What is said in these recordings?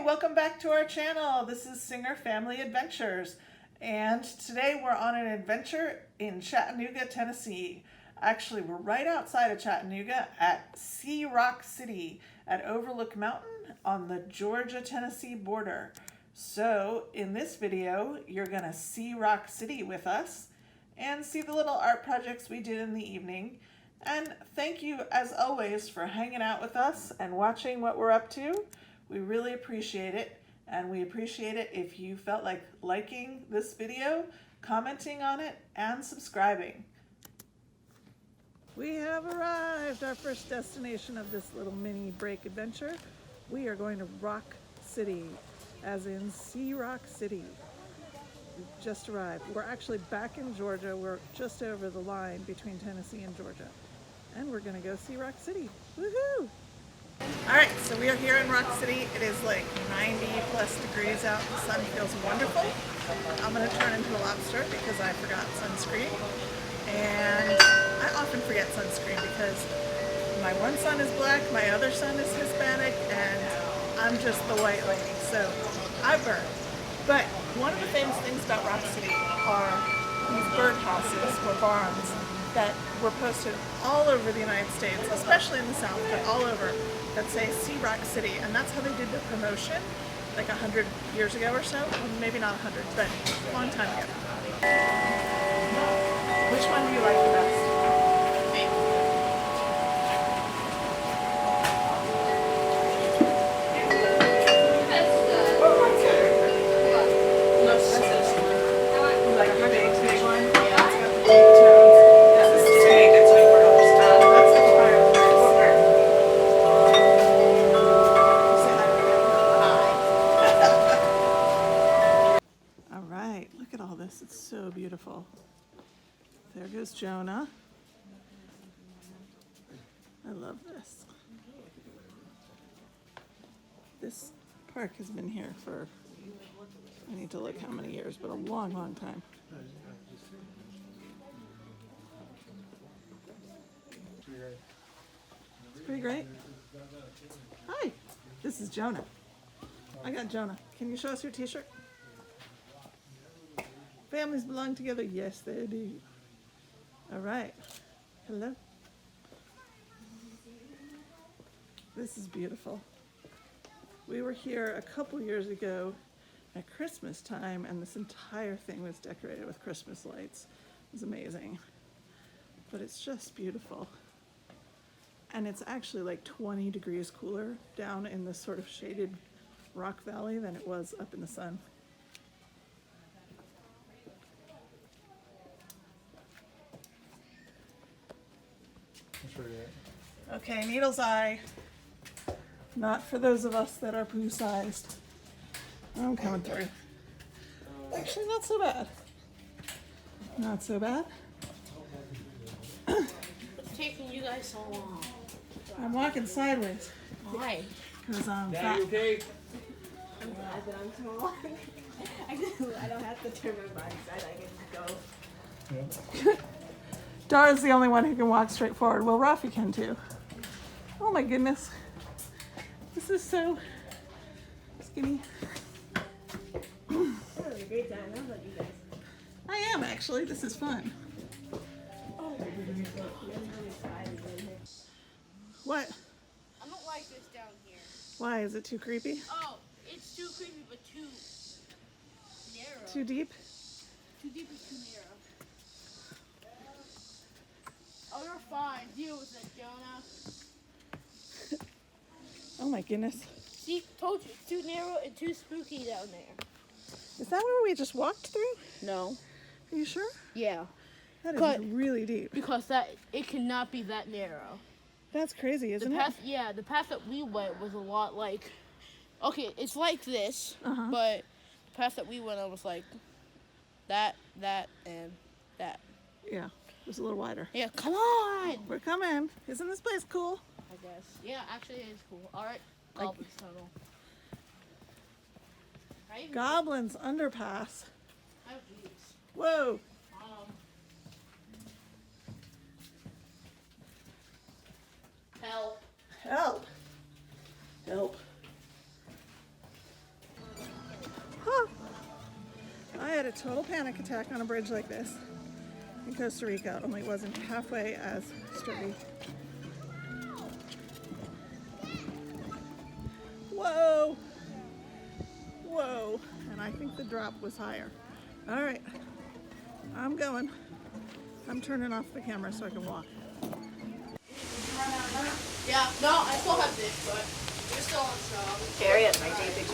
Welcome back to our channel. This is Singer Family Adventures, and today we're on an adventure in Chattanooga, Tennessee. Actually, we're right outside of Chattanooga at Sea Rock City at Overlook Mountain on the Georgia-Tennessee border. So in this video, you're gonna see Rock City with us and see the little art projects we did in the evening. And thank you, as always, for hanging out with us and watching what we're up to. We really appreciate it, and we appreciate it if you felt like liking this video, commenting on it, and subscribing. We have arrived, our first destination of this little mini break adventure. We are going to Rock City, as in Sea Rock City. We've just arrived. We're actually back in Georgia. We're just over the line between Tennessee and Georgia. And we're gonna go see Rock City. Woohoo! All right, so we are here in Rock City. It is like 90 plus degrees out. The sun feels wonderful. I'm gonna turn into a lobster because I forgot sunscreen. And I often forget sunscreen because my one son is black, my other son is Hispanic, and I'm just the white lady, so I burn. But one of the famous things about Rock City are these birdhouses or barns that were posted all over the United States, especially in the South, but all over, that say Sea Rock City. And that's how they did the promotion like 100 years ago or so. Well, maybe not 100, but a long time ago. Which one do you like the best? It's so beautiful. There goes Jonah. I love this. This park has been here for, I need to look how many years, but a long, long time. It's pretty great. Hi, this is Jonah. I got Jonah. Can you show us your t-shirt? Families belong together. Yes, they do. All right. Hello. This is beautiful. We were here a couple years ago at Christmas time, and this entire thing was decorated with Christmas lights. It was amazing. But it's just beautiful. And it's actually like 20 degrees cooler down in this sort of shaded rock valley than it was up in the sun. Okay, needle's eye. Not for those of us that are poo-sized. I'm coming through. Actually, not so bad. Not so bad. What's taking you guys so long? I'm walking sideways. Why? Because I'm fat. Daddy, okay? I'm glad that I'm small. I don't have to turn my body side. I can just go. Yeah. Dara's the only one who can walk straight forward. Well, Rafi can too. Oh my goodness. This is so skinny. This was a great time. How about you guys? I am actually. This is fun. Oh. What? I don't like this down here. Why? Is it too creepy? Oh, it's too creepy, but too narrow. Too deep? Too deep and too narrow. Oh, you're fine. Deal with it, Jonah. Oh my goodness. See, told you, it's too narrow and too spooky down there. Is that where we just walked through? No. Are you sure? Yeah. That is But- really deep. Because it cannot be that narrow. That's crazy, isn't The it? path, yeah, the path that we went was a lot like, okay, it's like this, Uh-huh. but the path that we went on was like that, and that. Yeah, it was a little wider. Yeah, come on! We're coming. Isn't this place cool? I guess. Yeah, actually it is cool. Alright, Goblin's Tunnel. Goblin's Underpass. Oh, jeez. Whoa. Help. Help. Help. total panic attack on a bridge like this in Costa Rica, only it wasn't halfway as sturdy. Whoa! Whoa! And I think the drop was higher. All right, I'm going. I'm turning off the camera so I can walk. Yeah, no, I still have this, but you're still on strong. Carry it, my David.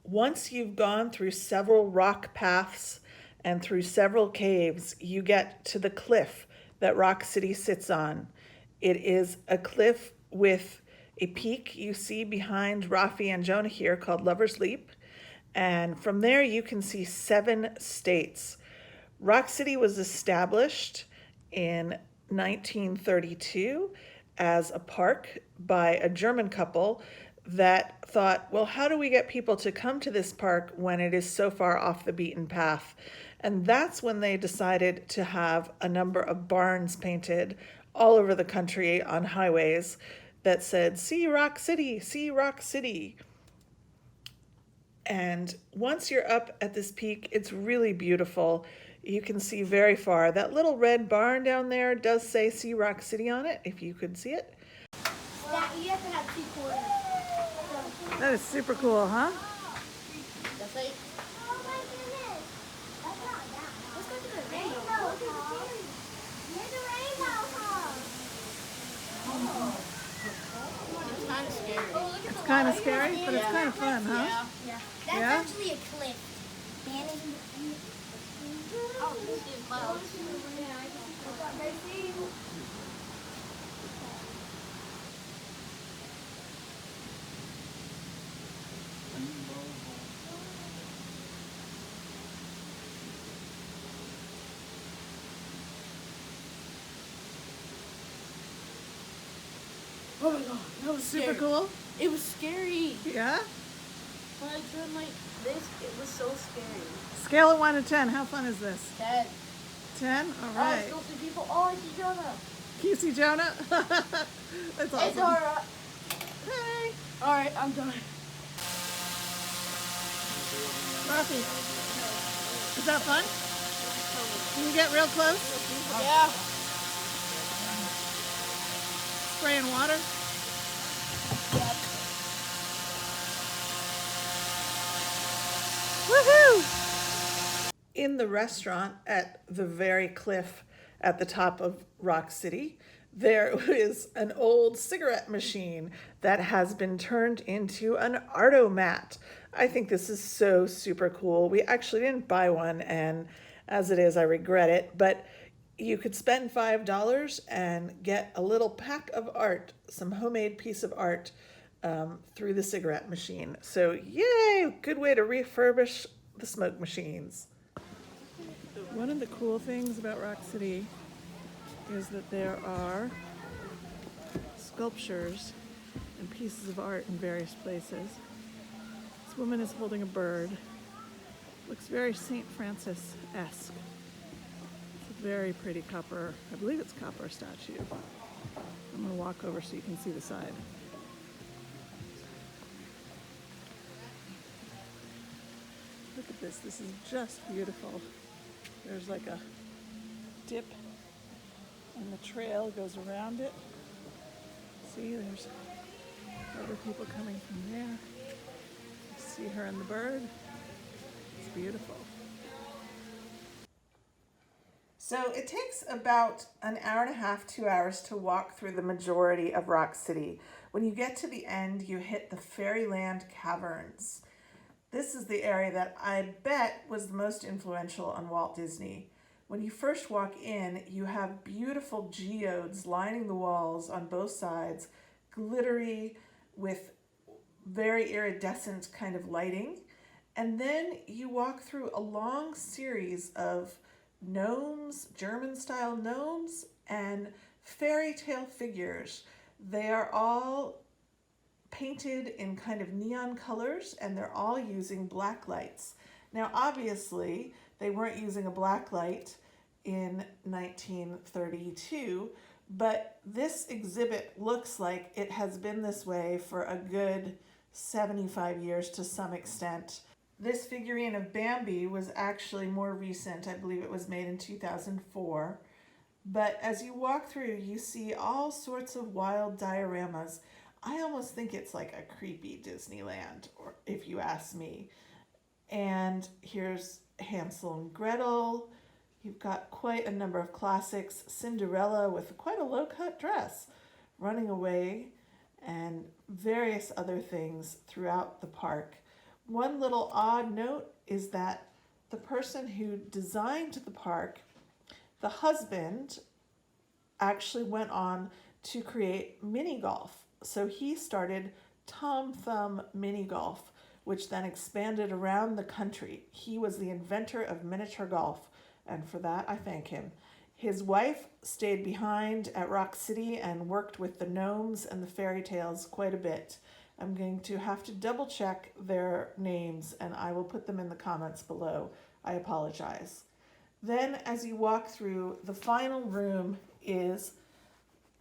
Once you've gone through several rock paths and through several caves, you get to the cliff that Rock City sits on. It is a cliff with a peak you see behind Rafi and Jonah here called Lover's Leap. And from there you can see 7 states. Rock City was established in 1932 as a park by a German couple that thought, well, how do we get people to come to this park when it is so far off the beaten path? And that's when they decided to have a number of barns painted all over the country on highways that said, "See Rock City, see Rock City." And once you're up at this peak, it's really beautiful. You can see very far. That little red barn down there does say "See Rock City" on it, if you could see it. You have to have 2 quarters. That is super cool, huh? That's like, Oh my goodness. That's not that. Let's go to the rainbow. There's a rainbow home. it's kind of scary. It's kind of scary, but it's kind of fun, huh? Yeah. That's Yeah? actually a cliff. Oh, this is clouds. Oh my god, that was Super scary. cool. It was scary. Yeah? When I turned like this, it was so scary. Scale of 1 to 10. How fun is this? 10. 10? All Oh, I right. still see people. Oh, I see Jonah. Can you see Jonah? That's awesome. It's alright. Hey, Alright, I'm done. Rafi. Is that fun? Can you get real close? Yeah. Spraying water? Woohoo! In the restaurant at the very cliff at the top of Rock City, there is an old cigarette machine that has been turned into an Artomat. I think this is so super cool. We actually didn't buy one, and as it is, I regret it, but you could spend $5 and get a little pack of art, some homemade piece of art through the cigarette machine. So yay, good way to refurbish the smoke machines. One of the cool things about Rock City is that there are sculptures and pieces of art in various places. This woman is holding a bird. Looks very St. Francis-esque. It's a very pretty copper, I believe it's copper statue. I'm gonna walk over so you can see the side. Look at this is just beautiful. There's like a dip and the trail goes around it. See, there's other people coming from there. You see her and the bird. It's beautiful. So it takes about an hour and a half, 2 hours to walk through the majority of Rock City. When you get to the end, you hit the Fairyland Caverns. This is the area that I bet was the most influential on Walt Disney. When you first walk in, you have beautiful geodes lining the walls on both sides, glittery with very iridescent kind of lighting. And then you walk through a long series of gnomes, German-style gnomes, and fairy tale figures. They are all painted in kind of neon colors, and they're all using black lights. Now, obviously, they weren't using a black light in 1932, but this exhibit looks like it has been this way for a good 75 years to some extent. This figurine of Bambi was actually more recent. I believe it was made in 2004. But as you walk through, you see all sorts of wild dioramas. I almost think it's like a creepy Disneyland, or if you ask me. And here's Hansel and Gretel. You've got quite a number of classics. Cinderella with quite a low-cut dress running away, and various other things throughout the park. One little odd note is that the person who designed the park, the husband, actually went on to create mini golf. So he started Tom Thumb Mini Golf, which then expanded around the country. He was the inventor of miniature golf, and for that I thank him. His wife stayed behind at Rock City and worked with the gnomes and the fairy tales quite a bit. I'm going to have to double check their names, and I will put them in the comments below. I apologize. Then as you walk through, the final room is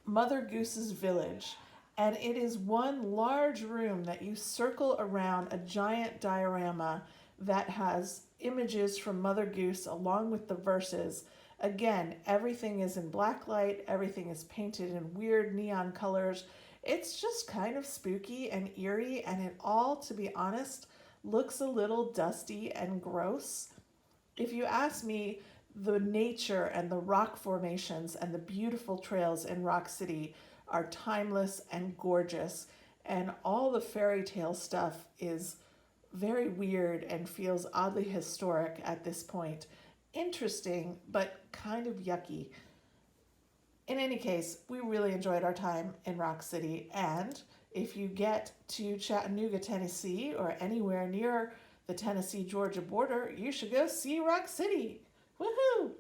Mother Goose's Village. And it is one large room that you circle around a giant diorama that has images from Mother Goose along with the verses. Again, everything is in black light, everything is painted in weird neon colors. It's just kind of spooky and eerie, and it all, to be honest, looks a little dusty and gross. If you ask me, the nature and the rock formations and the beautiful trails in Rock City are timeless and gorgeous, and all the fairy tale stuff is very weird and feels oddly historic at this point. Interesting, but kind of yucky. In any case, we really enjoyed our time in Rock City, and if you get to Chattanooga, Tennessee, or anywhere near the Tennessee-Georgia border, you should go see Rock City. Woohoo!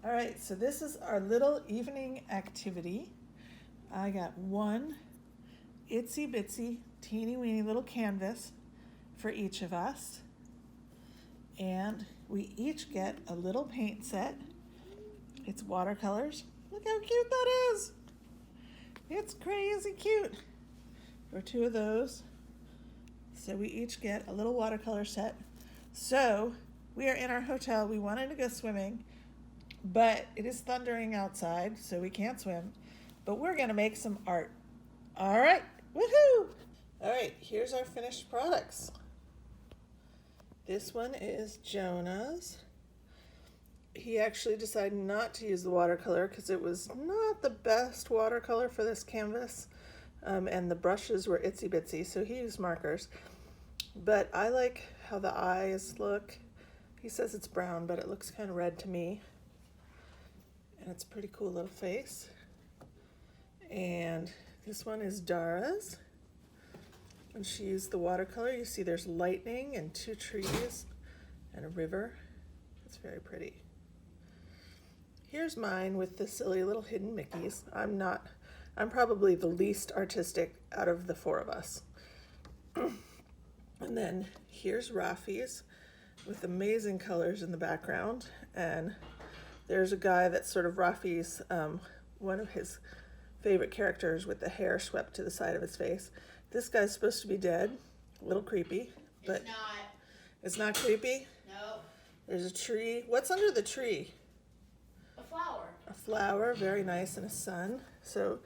All right, so this is our little evening activity. I got one itsy bitsy, teeny weeny little canvas for each of us. And we each get a little paint set. It's watercolors. Look how cute that is. It's crazy cute. For two of those. So we each get a little watercolor set. So we are in our hotel. We wanted to go swimming, but it is thundering outside, so we can't swim. But we're gonna make some art. All right, woohoo! All right, here's our finished products. This one is Jonah's. He actually decided not to use the watercolor because it was not the best watercolor for this canvas. And the brushes were itsy bitsy, so he used markers. But I like how the eyes look. He says it's brown, but it looks kind of red to me. And it's a pretty cool little face. And this one is Dara's. And she used the watercolor. You see there's lightning and two trees and a river. It's very pretty. Here's mine with the silly little hidden Mickeys. I'm probably the least artistic out of the four of us. And then here's Rafi's with amazing colors in the background. And there's a guy that's sort of Rafi's, one of his favorite characters with the hair swept to the side of his face. This guy's supposed to be dead. A little creepy, but It's not. It's not creepy? No. There's a tree. What's under the tree? A flower. A flower, very nice, and a sun. So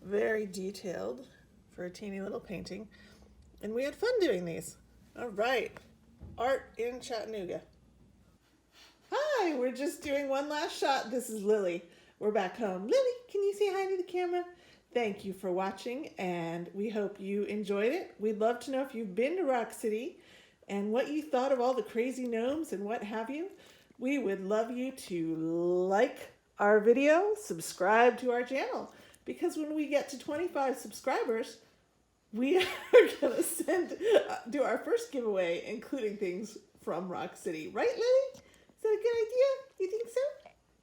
very detailed for a teeny little painting. And we had fun doing these. All right, art in Chattanooga. Hi, we're just doing one last shot. This is Lily. We're back home. Lily, can you say hi to the camera? Thank you for watching, and we hope you enjoyed it. We'd love to know if you've been to Rock City and what you thought of all the crazy gnomes and what have you. We would love you to like our video, subscribe to our channel, because when we get to 25 subscribers, we are going to do our first giveaway, including things from Rock City. Right, Lily? Is that a good idea? You think so?